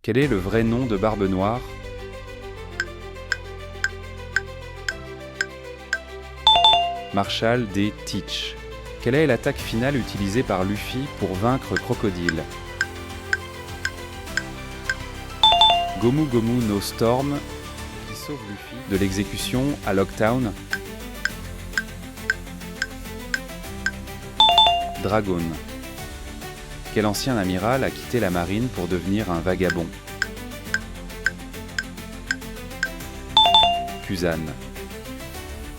Quel est le vrai nom de Barbe Noire? Marshall D. Teach. Quelle est l'attaque finale utilisée par Luffy pour vaincre Crocodile? Gomu Gomu no Storm, qui sauve Luffy de l'exécution à Locktown. Dragon. Quel ancien amiral a quitté la marine pour devenir un vagabond? Kusan.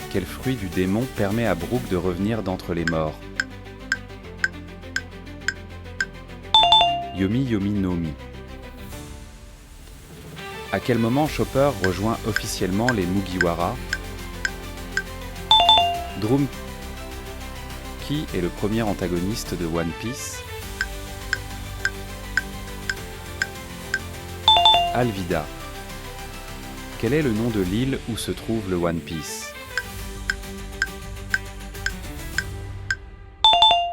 Quel fruit du démon permet à Brook de revenir d'entre les morts? Yomi Yomi no Mi. À quel moment Chopper rejoint officiellement les Mugiwara? Drum. Qui est le premier antagoniste de One Piece? Alvida. Quel est le nom de l'île où se trouve le One Piece?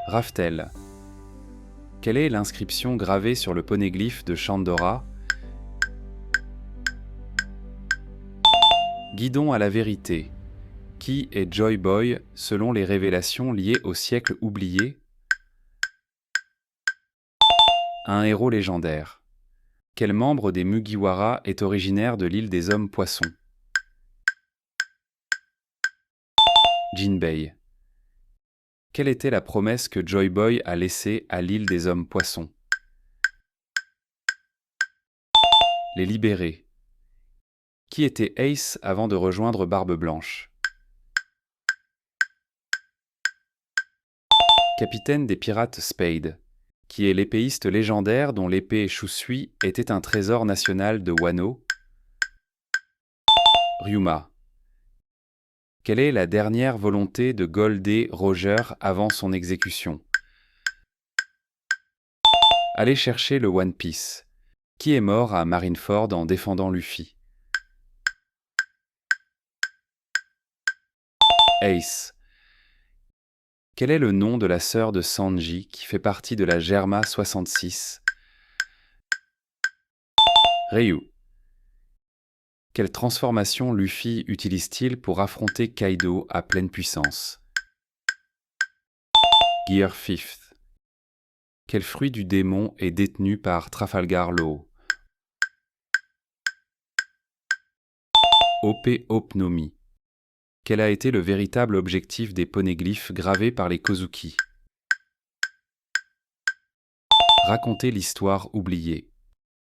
Raftel. Quelle est l'inscription gravée sur le poneglyphe de Chandora? Guidon à la vérité. Qui est Joy Boy selon les révélations liées au siècle oublié? Un héros légendaire. Quel membre des Mugiwara est originaire de l'île des Hommes-Poissons? Jinbei. Quelle était la promesse que Joy Boy a laissée à l'île des Hommes-Poissons? Les libérés. Qui était Ace avant de rejoindre Barbe Blanche? Capitaine des pirates Spade, qui est l'épéiste légendaire dont l'épée Shusui était un trésor national de Wano. Ryuma. Quelle est la dernière volonté de Goldie Roger avant son exécution? Aller chercher le One Piece. Qui est mort à Marineford en défendant Luffy? Ace. Quel est le nom de la sœur de Sanji qui fait partie de la Germa 66? Ryu. Quelle transformation Luffy utilise-t-il pour affronter Kaido à pleine puissance? Gear 5th. Quel fruit du démon est détenu par Trafalgar Law? Ope Opnomi. Quel a été le véritable objectif des poneglyphes gravés par les Kozuki? Raconter l'histoire oubliée.